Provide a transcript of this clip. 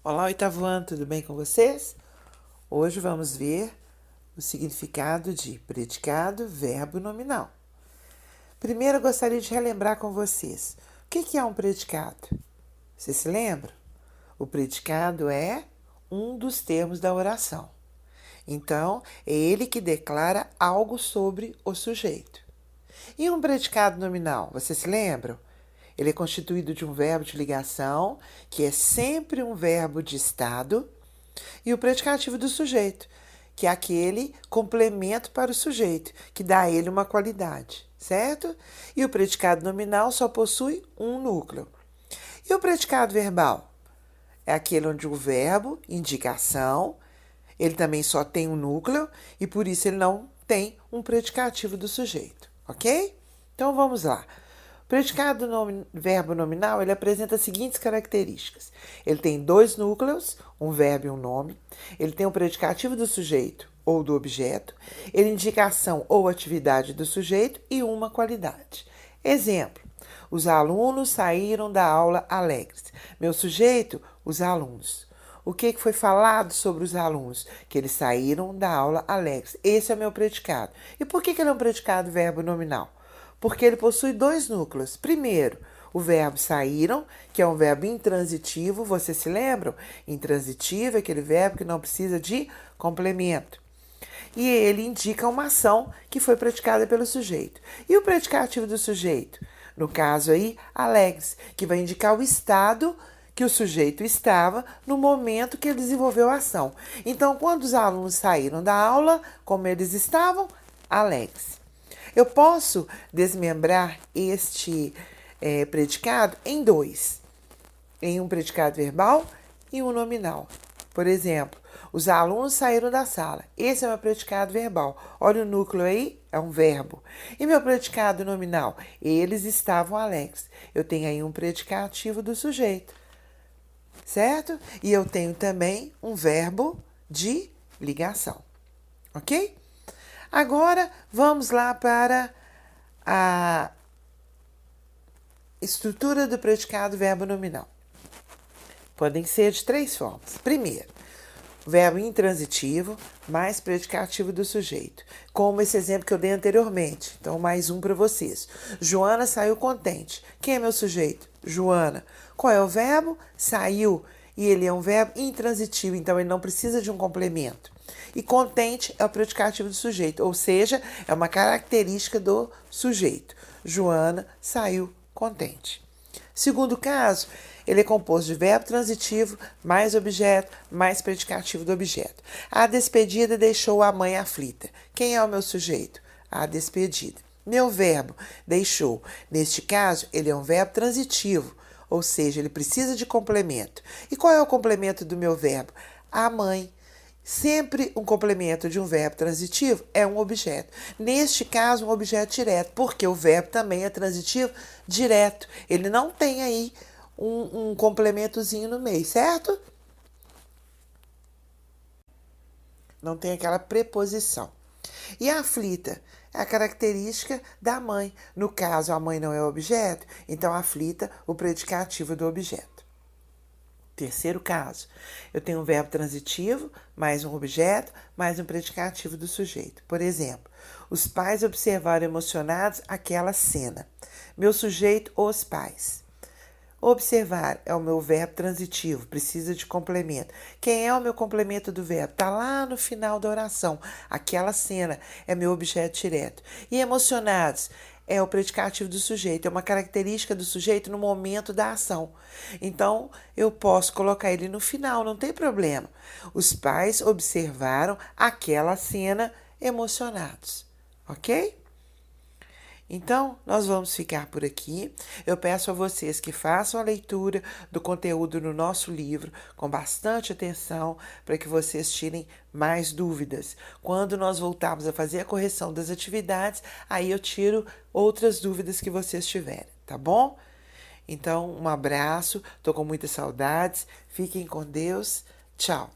Olá, oitavo ano, tudo bem com vocês? Hoje vamos ver o significado de predicado, verbo nominal. Primeiro, eu gostaria de relembrar com vocês o que é um predicado. Vocês se lembram? O predicado é um dos termos da oração. Então, é ele que declara algo sobre o sujeito. E um predicado nominal, vocês se lembram? Ele é constituído de um verbo de ligação, que é sempre um verbo de estado, e o predicativo do sujeito, que é aquele complemento para o sujeito, que dá a ele uma qualidade, certo? E o predicado nominal só possui um núcleo. E o predicado verbal? É aquele onde o verbo, indicação, ele também só tem um núcleo e por isso ele não tem um predicativo do sujeito, ok? Então vamos lá. O predicado verbo nominal, ele apresenta as seguintes características. Ele tem dois núcleos, um verbo e um nome. Ele tem o predicativo do sujeito ou do objeto. Ele indica ação ou atividade do sujeito e uma qualidade. Exemplo. Os alunos saíram da aula alegres. Meu sujeito, os alunos. O que foi falado sobre os alunos? Que eles saíram da aula alegres. Esse é o meu predicado. E por que ele é um predicado verbo nominal? Porque ele possui dois núcleos. Primeiro, o verbo saíram, que é um verbo intransitivo. Vocês se lembram? Intransitivo é aquele verbo que não precisa de complemento. E ele indica uma ação que foi praticada pelo sujeito. E o predicativo do sujeito? No caso aí, alegres, que vai indicar o estado que o sujeito estava no momento que ele desenvolveu a ação. Então, quando os alunos saíram da aula, como eles estavam? Alegres. Eu posso desmembrar este predicado em dois. Em um predicado verbal e um nominal. Por exemplo, os alunos saíram da sala. Esse é o meu predicado verbal. Olha o núcleo aí, é um verbo. E meu predicado nominal? Eles estavam alegres. Eu tenho aí um predicativo do sujeito. Certo? E eu tenho também um verbo de ligação. Ok? Agora, vamos lá para a estrutura do predicado verbo nominal. Podem ser de três formas. Primeiro, verbo intransitivo mais predicativo do sujeito, como esse exemplo que eu dei anteriormente. Então, mais um para vocês. Joana saiu contente. Quem é meu sujeito? Joana. Qual é o verbo? Saiu. E ele é um verbo intransitivo, então ele não precisa de um complemento. E contente é o predicativo do sujeito, ou seja, é uma característica do sujeito. Joana saiu contente. Segundo caso, ele é composto de verbo transitivo, mais objeto, mais predicativo do objeto. A despedida deixou a mãe aflita. Quem é o meu sujeito? A despedida. Meu verbo, deixou. Neste caso, ele é um verbo transitivo, ou seja, ele precisa de complemento. E qual é o complemento do meu verbo? A mãe. Sempre um complemento de um verbo transitivo é um objeto. Neste caso, um objeto direto, porque o verbo também é transitivo direto. Ele não tem aí um complementozinho no meio, certo? Não tem aquela preposição. E a aflita é a característica da mãe. No caso, a mãe não é objeto, então aflita o predicativo do objeto. Terceiro caso, eu tenho um verbo transitivo, mais um objeto, mais um predicativo do sujeito. Por exemplo, os pais observaram emocionados aquela cena. Meu sujeito, os pais. Observar é o meu verbo transitivo, precisa de complemento. Quem é o meu complemento do verbo? Está lá no final da oração. Aquela cena é meu objeto direto. E emocionados é o predicativo do sujeito, é uma característica do sujeito no momento da ação. Então, eu posso colocar ele no final, não tem problema. Os pais observaram aquela cena emocionados, ok? Então, nós vamos ficar por aqui. Eu peço a vocês que façam a leitura do conteúdo no nosso livro com bastante atenção para que vocês tirem mais dúvidas. Quando nós voltarmos a fazer a correção das atividades, aí eu tiro outras dúvidas que vocês tiverem, tá bom? Então, um abraço, estou com muitas saudades. Fiquem com Deus. Tchau.